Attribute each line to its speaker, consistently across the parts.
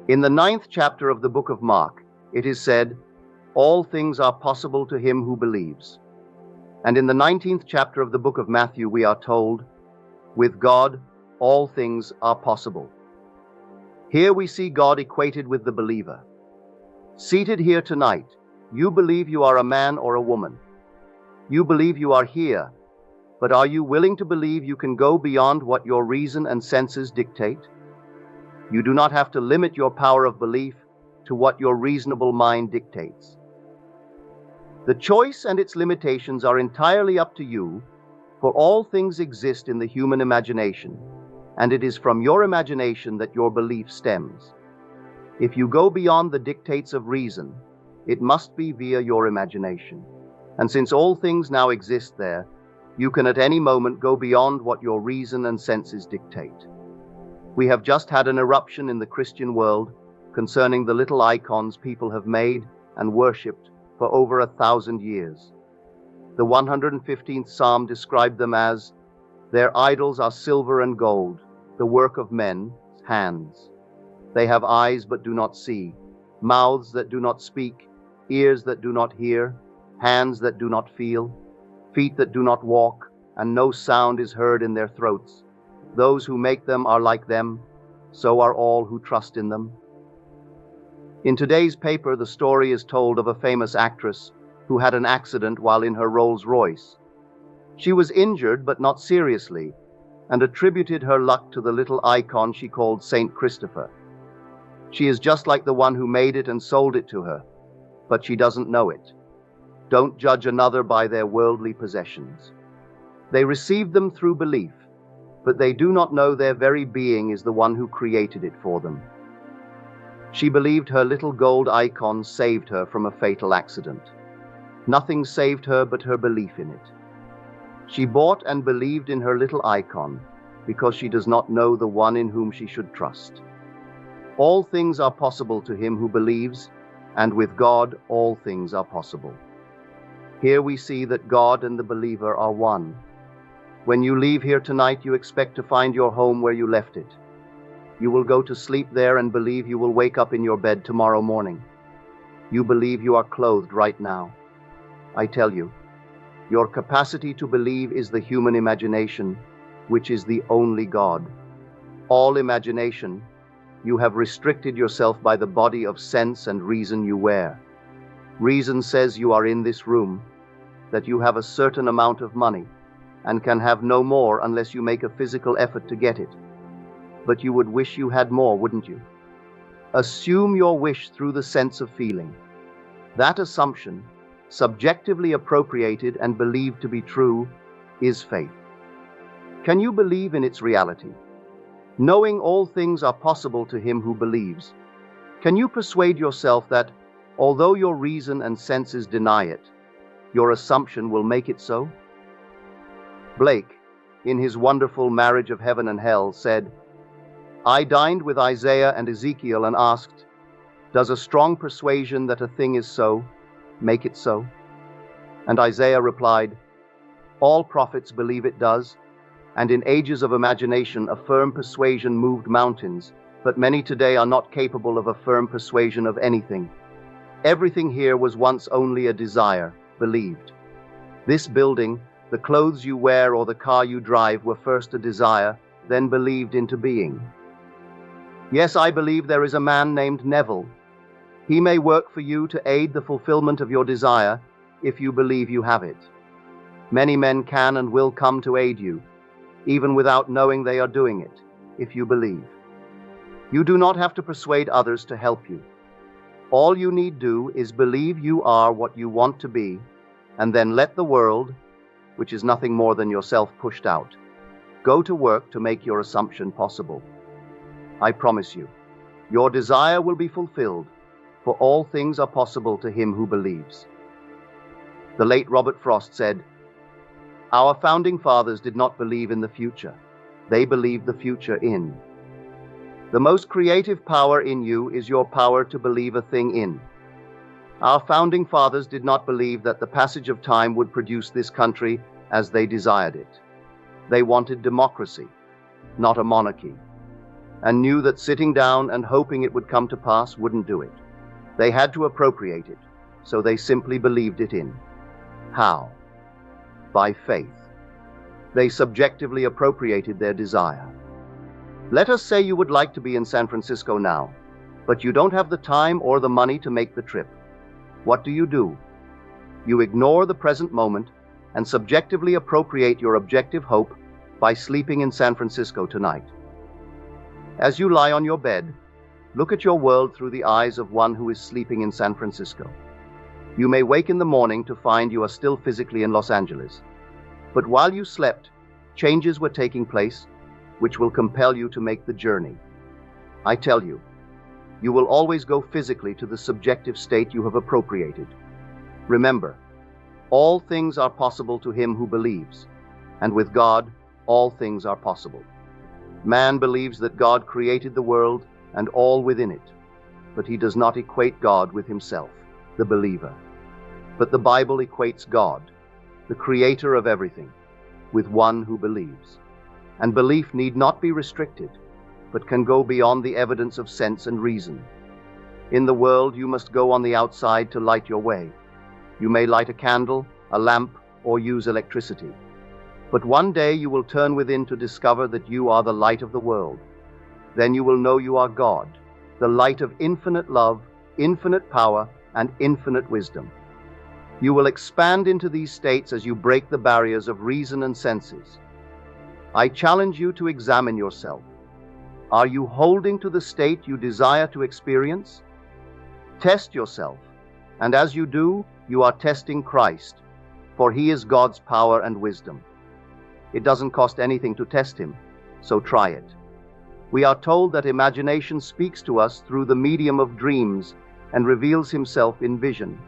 Speaker 1: In the 9th chapter of the book of Mark, it is said, "All things are possible to him who believes." And in the 19th chapter of the book of Matthew, we are told, "With God, all things are possible." Here we see God equated with the believer. Seated here tonight, you believe you are a man or a woman. You believe you are here, but are you willing to believe you can go beyond what your reason and senses dictate? You do not have to limit your power of belief to what your reasonable mind dictates. The choice and its limitations are entirely up to you, for all things exist in the human imagination, and it is from your imagination that your belief stems. If you go beyond the dictates of reason, it must be via your imagination. And since all things now exist there, you can at any moment go beyond what your reason and senses dictate. We have just had an eruption in the Christian world concerning the little icons people have made and worshipped for over 1,000 years. The 115th Psalm described them as, "Their idols are silver and gold, the work of men's hands. They have eyes but do not see, mouths that do not speak, ears that do not hear, hands that do not feel, feet that do not walk, and no sound is heard in their throats. Those who make them are like them, so are all who trust in them." In today's paper, the story is told of a famous actress who had an accident while in her Rolls Royce. She was injured, but not seriously, and attributed her luck to the little icon she called Saint Christopher. She is just like the one who made it and sold it to her, but she doesn't know it. Don't judge another by their worldly possessions. They received them through belief, but they do not know their very being is the one who created it for them. She believed her little gold icon saved her from a fatal accident. Nothing saved her but her belief in it. She bought and believed in her little icon because she does not know the one in whom she should trust. All things are possible to him who believes, and with God all things are possible. Here we see that God and the believer are one. When you leave here tonight, you expect to find your home where you left it. You will go to sleep there and believe you will wake up in your bed tomorrow morning. You believe you are clothed right now. I tell you, your capacity to believe is the human imagination, which is the only God. All imagination, you have restricted yourself by the body of sense and reason you wear. Reason says you are in this room, that you have a certain amount of money, and can have no more unless you make a physical effort to get it. But you would wish you had more, wouldn't you? Assume your wish through the sense of feeling. That assumption, subjectively appropriated and believed to be true, is faith. Can you believe in its reality? Knowing all things are possible to him who believes, can you persuade yourself that, although your reason and senses deny it, your assumption will make it so? Blake, in his wonderful Marriage of Heaven and Hell, said, "I dined with Isaiah and Ezekiel and asked, does a strong persuasion that a thing is so make it so? And Isaiah replied, all prophets believe it does, and in ages of imagination a firm persuasion moved mountains, but many today are not capable of a firm persuasion of anything. Everything here was once only a desire, believed. This building, the clothes you wear or the car you drive were first a desire, then believed into being. Yes, I believe there is a man named Neville. He may work for you to aid the fulfillment of your desire if you believe you have it. Many men can and will come to aid you, even without knowing they are doing it, if you believe. You do not have to persuade others to help you. All you need do is believe you are what you want to be, and then let the world, which is nothing more than yourself pushed out, go to work to make your assumption possible. I promise you, your desire will be fulfilled, for all things are possible to him who believes. The late Robert Frost said, "Our founding fathers did not believe in the future. They believed the future in." The most creative power in you is your power to believe a thing in. Our founding fathers did not believe that the passage of time would produce this country as they desired it. They wanted democracy, not a monarchy. and knew that sitting down and hoping it would come to pass wouldn't do it. They had to appropriate it, so they simply believed it in. How? By faith. They subjectively appropriated their desire. Let us say you would like to be in San Francisco now, but you don't have the time or the money to make the trip. What do? You ignore the present moment and subjectively appropriate your objective hope by sleeping in San Francisco tonight. As you lie on your bed, look at your world through the eyes of one who is sleeping in San Francisco. You may wake in the morning to find you are still physically in Los Angeles. But while you slept, changes were taking place which will compel you to make the journey. I tell you, you will always go physically to the subjective state you have appropriated. Remember, all things are possible to him who believes, and with God, all things are possible. Man believes that God created the world and all within it, but he does not equate God with himself, the believer. But the Bible equates God, the creator of everything, with one who believes. And belief need not be restricted, but can go beyond the evidence of sense and reason. In the world, you must go on the outside to light your way. You may light a candle, a lamp, or use electricity. But one day you will turn within to discover that you are the light of the world. Then you will know you are God, the light of infinite love, infinite power, and infinite wisdom. You will expand into these states as you break the barriers of reason and senses. I challenge you to examine yourself. Are you holding to the state you desire to experience? Test yourself, and as you do, you are testing Christ, for he is God's power and wisdom. It doesn't cost anything to test him, so try it. We are told that imagination speaks to us through the medium of dreams and reveals himself in vision.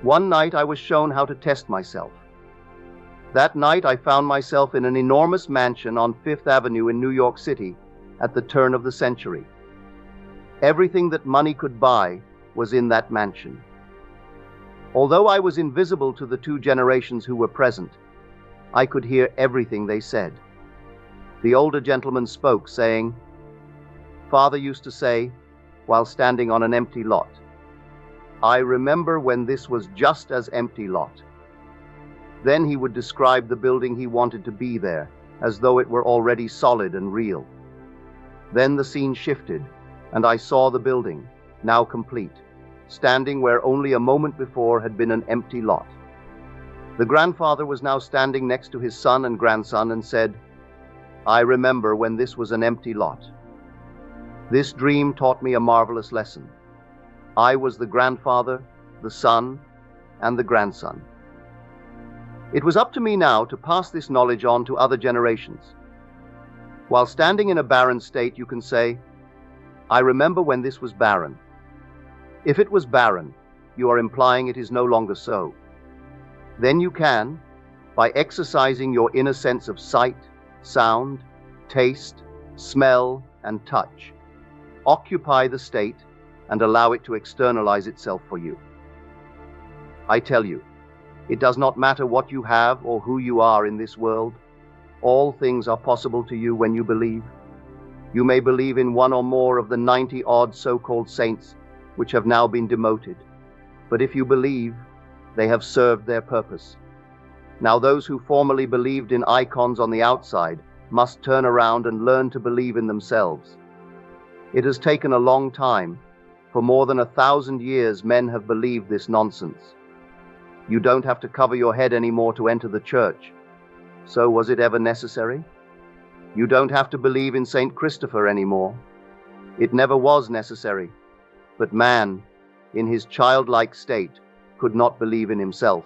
Speaker 1: One night I was shown how to test myself. That night I found myself in an enormous mansion on Fifth Avenue in New York City at the turn of the century. Everything that money could buy was in that mansion. Although I was invisible to the two generations who were present, I could hear everything they said. The older gentleman spoke, saying, "Father used to say, while standing on an empty lot, 'I remember when this was just as empty lot.' Then he would describe the building he wanted to be there, as though it were already solid and real. Then the scene shifted, and I saw the building, now complete, standing where only a moment before had been an empty lot. The grandfather was now standing next to his son and grandson and said, 'I remember when this was an empty lot.' This dream taught me a marvelous lesson. I was the grandfather, the son, and the grandson. It was up to me now to pass this knowledge on to other generations. While standing in a barren state, you can say, 'I remember when this was barren.' If it was barren, you are implying it is no longer so. Then you can, by exercising your inner sense of sight, sound, taste, smell, and touch, occupy the state and allow it to externalize itself for you. I tell you, it does not matter what you have or who you are in this world. All things are possible to you when you believe. You may believe in one or more of the 90-odd so-called saints which have now been demoted. But if you believe, they have served their purpose. Now those who formerly believed in icons on the outside must turn around and learn to believe in themselves. It has taken a long time. For more than 1,000 years, men have believed this nonsense. You don't have to cover your head anymore to enter the church. So was it ever necessary? You don't have to believe in Saint Christopher anymore. It never was necessary. But man, in his childlike state, could not believe in himself.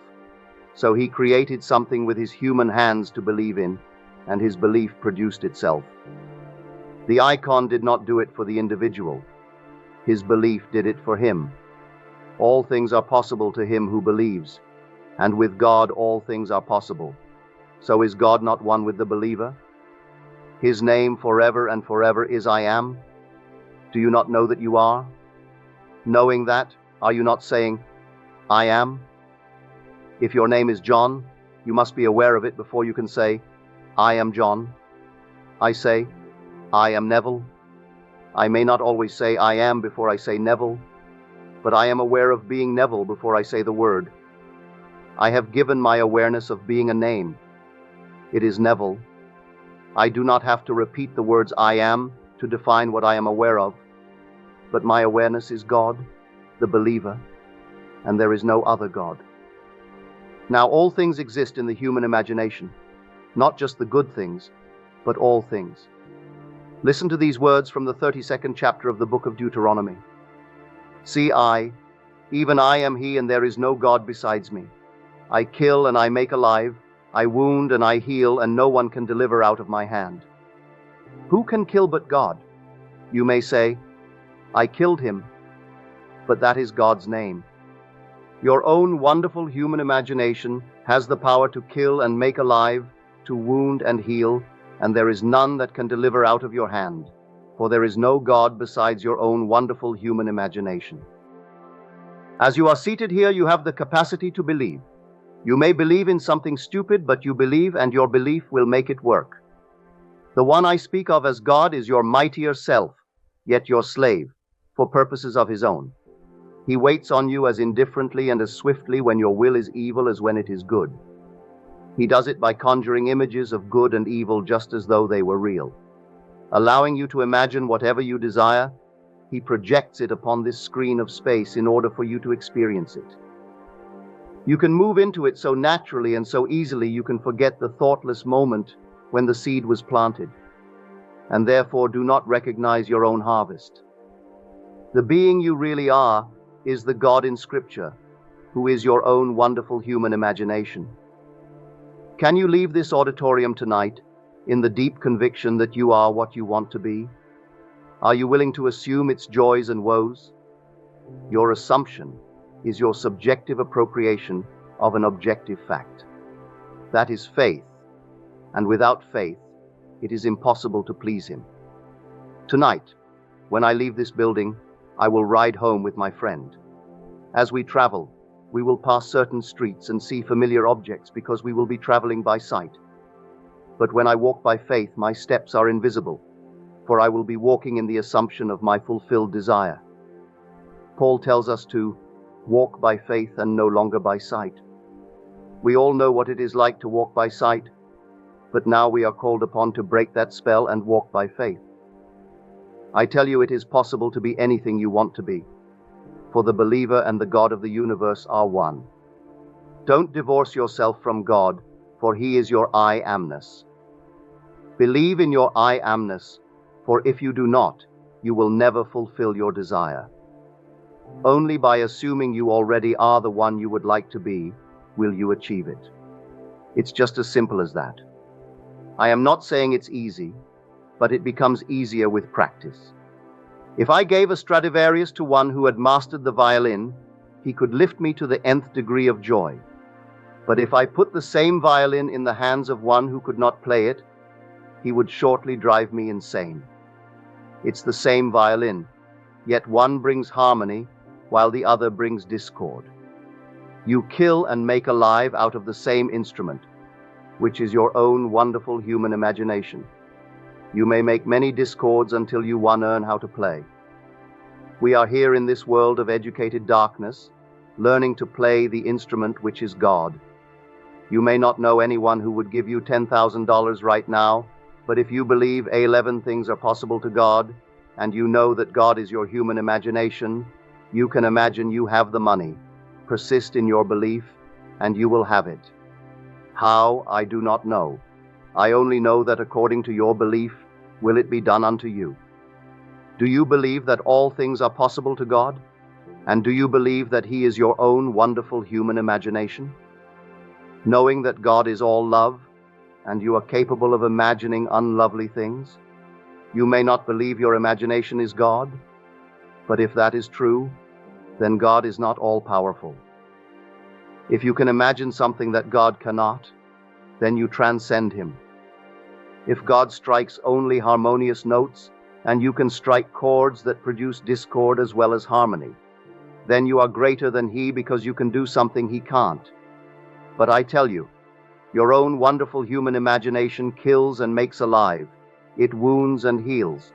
Speaker 1: So he created something with his human hands to believe in, and his belief produced itself. The icon did not do it for the individual. His belief did it for him. All things are possible to him who believes, and with God all things are possible. So is God not one with the believer? His name forever and forever is I Am. Do you not know that you are? Knowing that, are you not saying, I am? If your name is John, you must be aware of it before you can say, I am John. I say, I am Neville, I may not always say I am before I say Neville, but I am aware of being Neville before I say the word. I have given my awareness of being a name. It is Neville. I do not have to repeat the words I am to define what I am aware of, but my awareness is God, the believer, and there is no other God. Now all things exist in the human imagination, not just the good things, but all things. Listen to these words from the 32nd chapter of the book of Deuteronomy. See, even I am he, and there is no God besides me. I kill and I make alive, I wound and I heal, and no one can deliver out of my hand. Who can kill but God? You may say, I killed him, but that is God's name. Your own wonderful human imagination has the power to kill and make alive, to wound and heal, and there is none that can deliver out of your hand, for there is no God besides your own wonderful human imagination. As you are seated here, you have the capacity to believe. You may believe in something stupid, but you believe, and your belief will make it work. The one I speak of as God is your mightier self, yet your slave, for purposes of his own. He waits on you as indifferently and as swiftly when your will is evil as when it is good. He does it by conjuring images of good and evil just as though they were real. Allowing you to imagine whatever you desire, he projects it upon this screen of space in order for you to experience it. You can move into it so naturally and so easily you can forget the thoughtless moment when the seed was planted, and therefore do not recognize your own harvest. The being you really are is the God in Scripture, who is your own wonderful human imagination. Can you leave this auditorium tonight in the deep conviction that you are what you want to be? Are you willing to assume its joys and woes? Your assumption is your subjective appropriation of an objective fact. That is faith, and without faith, it is impossible to please him. Tonight, when I leave this building, I will ride home with my friend. As we travel, we will pass certain streets and see familiar objects because we will be traveling by sight. But when I walk by faith, my steps are invisible, for I will be walking in the assumption of my fulfilled desire. Paul tells us to walk by faith and no longer by sight. We all know what it is like to walk by sight, but now we are called upon to break that spell and walk by faith. I tell you, it is possible to be anything you want to be, for the believer and the God of the universe are one. Don't divorce yourself from God, for he is your I amness. Believe in your I amness, for if you do not, you will never fulfill your desire. Only by assuming you already are the one you would like to be, will you achieve it. It's just as simple as that. I am not saying it's easy, but it becomes easier with practice. If I gave a Stradivarius to one who had mastered the violin, he could lift me to the nth degree of joy. But if I put the same violin in the hands of one who could not play it, he would shortly drive me insane. It's the same violin, yet one brings harmony while the other brings discord. You kill and make alive out of the same instrument, which is your own wonderful human imagination. You may make many discords until you learn how to play. We are here in this world of educated darkness, learning to play the instrument which is God. You may not know anyone who would give you $10,000 right now, but if you believe 11 things are possible to God, and you know that God is your human imagination, you can imagine you have the money. Persist in your belief, and you will have it. How, I do not know. I only know that according to your belief, will it be done unto you. Do you believe that all things are possible to God? And do you believe that he is your own wonderful human imagination? Knowing that God is all love, and you are capable of imagining unlovely things, you may not believe your imagination is God, but if that is true, then God is not all-powerful. If you can imagine something that God cannot, then you transcend him. If God strikes only harmonious notes, and you can strike chords that produce discord as well as harmony, then you are greater than he because you can do something he can't. But I tell you, your own wonderful human imagination kills and makes alive. It wounds and heals.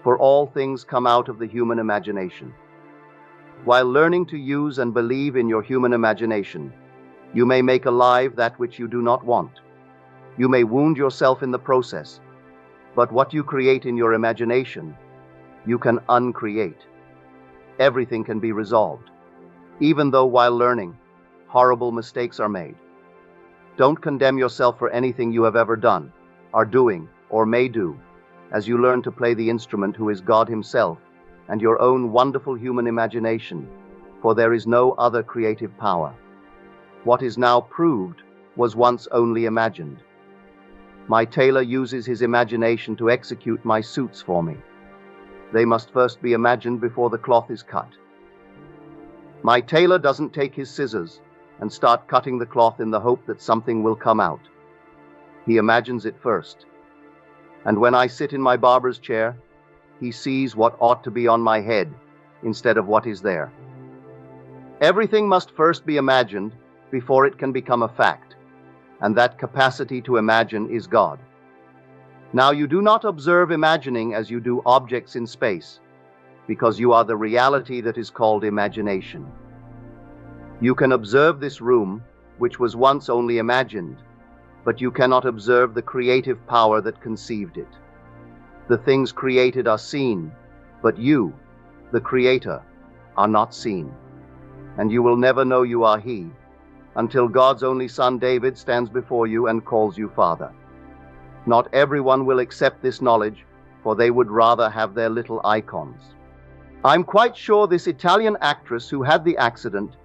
Speaker 1: for all things come out of the human imagination. While learning to use and believe in your human imagination, you may make alive that which you do not want. You may wound yourself in the process, but what you create in your imagination, you can uncreate. Everything can be resolved, even though while learning, horrible mistakes are made. Don't condemn yourself for anything you have ever done, are doing, or may do, as you learn to play the instrument who is God Himself and your own wonderful human imagination, for there is no other creative power. What is now proved was once only imagined. My tailor uses his imagination to execute my suits for me. They must first be imagined before the cloth is cut. My tailor doesn't take his scissors and start cutting the cloth in the hope that something will come out. He imagines it first. And when I sit in my barber's chair, he sees what ought to be on my head instead of what is there. Everything must first be imagined before it can become a fact, and that capacity to imagine is God. Now you do not observe imagining as you do objects in space, because you are the reality that is called imagination. You can observe this room, which was once only imagined, but you cannot observe the creative power that conceived it. The things created are seen, but you, the Creator, are not seen. And you will never know you are He, until God's only Son David stands before you and calls you Father. Not everyone will accept this knowledge, for they would rather have their little icons. I'm quite sure this Italian actress who had the accident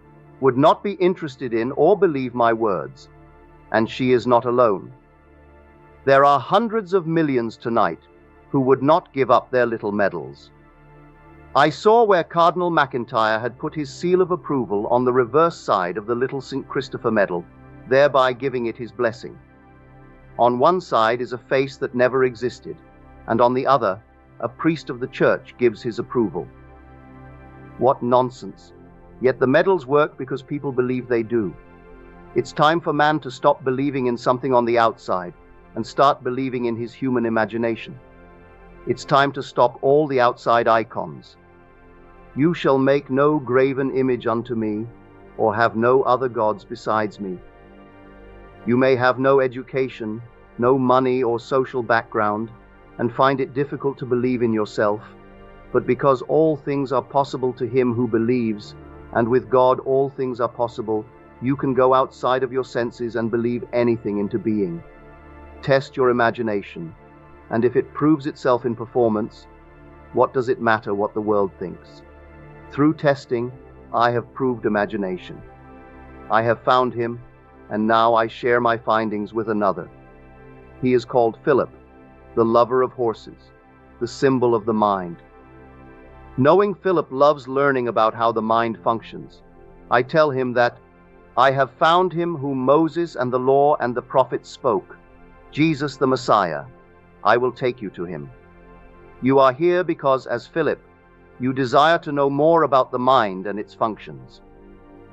Speaker 1: would not be interested in or believe my words, and she is not alone. There are hundreds of millions tonight who would not give up their little medals. I saw where Cardinal MacIntyre had put his seal of approval on the reverse side of the little St. Christopher medal, thereby giving it his blessing. On one side is a face that never existed, and on the other, a priest of the church gives his approval. What nonsense! Yet the medals work because people believe they do. It's time for man to stop believing in something on the outside and start believing in his human imagination. It's time to stop all the outside icons. You shall make no graven image unto me, or have no other gods besides me. You may have no education, no money or social background, and find it difficult to believe in yourself, but because all things are possible to him who believes, and with God all things are possible, you can go outside of your senses and believe anything into being. Test your imagination, and if it proves itself in performance, what does it matter what the world thinks? Through testing, I have proved imagination. I have found him, and now I share my findings with another. He is called Philip, the lover of horses, the symbol of the mind. Knowing Philip loves learning about how the mind functions, I tell him that I have found him whom Moses and the law and the prophets spoke, Jesus the Messiah. I will take you to him. You are here because, as Philip, you desire to know more about the mind and its functions.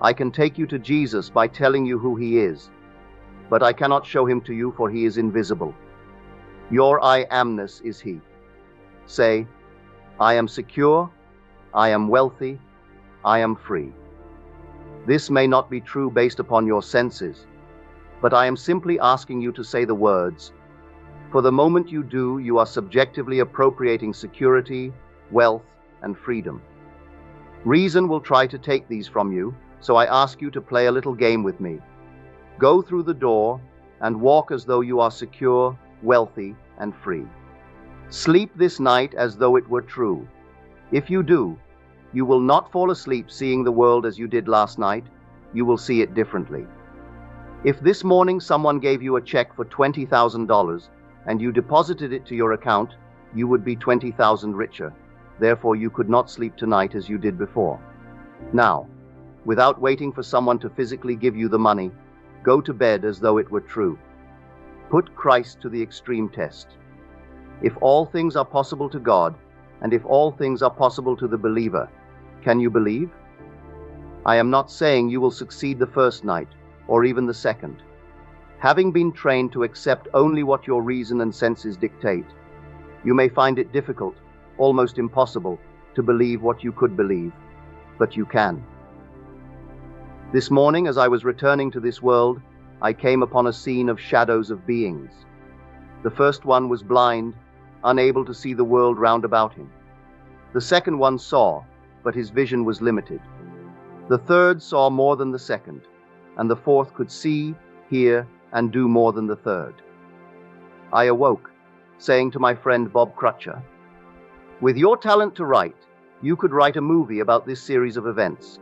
Speaker 1: I can take you to Jesus by telling you who he is, but I cannot show him to you, for he is invisible. Your I amness is he. Say, I am secure, I am wealthy, I am free. This may not be true based upon your senses, but I am simply asking you to say the words. For the moment you do, you are subjectively appropriating security, wealth, and freedom. Reason will try to take these from you, so I ask you to play a little game with me. Go through the door and walk as though you are secure, wealthy, and free. Sleep this night as though it were true. If you do, you will not fall asleep seeing the world as you did last night. You will see it differently. If this morning someone gave you a check for $20,000 and you deposited it to your account, you would be 20,000 richer. Therefore, you could not sleep tonight as you did before. Now, without waiting for someone to physically give you the money, go to bed as though it were true. Put Christ to the extreme test. If all things are possible to God, and if all things are possible to the believer, can you believe? I am not saying you will succeed the first night, or even the second. Having been trained to accept only what your reason and senses dictate, you may find it difficult, almost impossible, to believe what you could believe, but you can. This morning, as I was returning to this world, I came upon a scene of shadows of beings. The first one was blind, unable to see the world round about him. The second one saw, but his vision was limited. The third saw more than the second, and the fourth could see, hear, and do more than the third. I awoke, saying to my friend Bob Crutcher, "With your talent to write, you could write a movie about this series of events.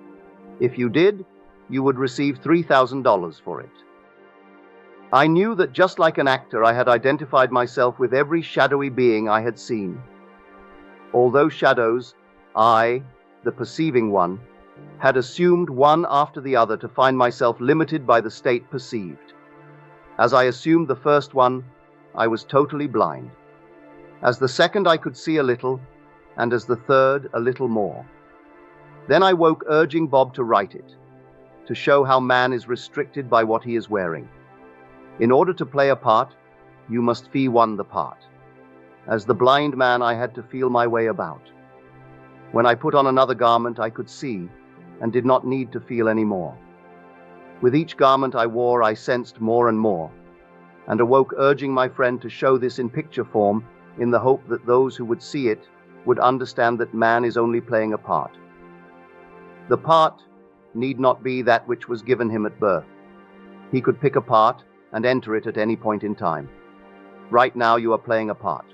Speaker 1: If you did, you would receive $3,000 for it." I knew that just like an actor, I had identified myself with every shadowy being I had seen. Although shadows, I, the perceiving one, had assumed one after the other to find myself limited by the state perceived. As I assumed the first one, I was totally blind. As the second, I could see a little, and as the third, a little more. Then I woke, urging Bob to write it, to show how man is restricted by what he is wearing. In order to play a part, you must feel one the part. As the blind man, I had to feel my way about. When I put on another garment, I could see, and did not need to feel any more. With each garment I wore, I sensed more and more, and awoke urging my friend to show this in picture form, in the hope that those who would see it would understand that man is only playing a part. The part need not be that which was given him at birth. He could pick a part and enter it at any point in time. Right now you are playing a part.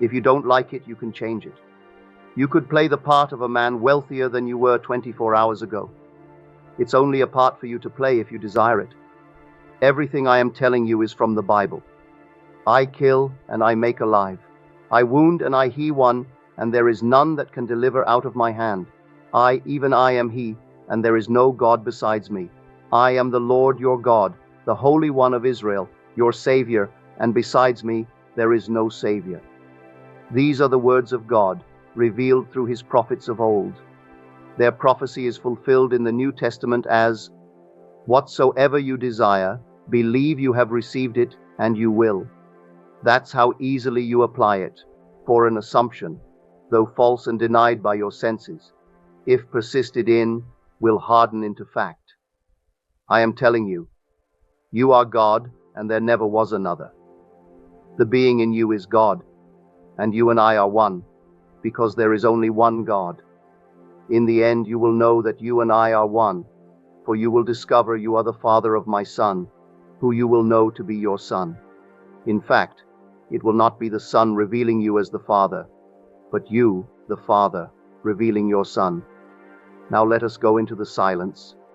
Speaker 1: If you don't like it, you can change it. You could play the part of a man wealthier than you were 24 hours ago. It's only a part for you to play if you desire it. Everything I am telling you is from the Bible. I kill and I make alive. I wound and I heal one, and there is none that can deliver out of my hand. I, even I am he, and there is no God besides me. I am the Lord your God, the Holy One of Israel, your Savior, and besides me there is no Savior. These are the words of God, revealed through his prophets of old. Their prophecy is fulfilled in the New Testament as, "Whatsoever you desire, believe you have received it, and you will." That's how easily you apply it, for an assumption, though false and denied by your senses, if persisted in, will harden into fact. I am telling you, you are God, and there never was another. The being in you is God, and you and I are one, because there is only one God. In the end, you will know that you and I are one, for you will discover you are the father of my son, who you will know to be your son. In fact, it will not be the son revealing you as the father, but you, the father, revealing your son. Now let us go into the silence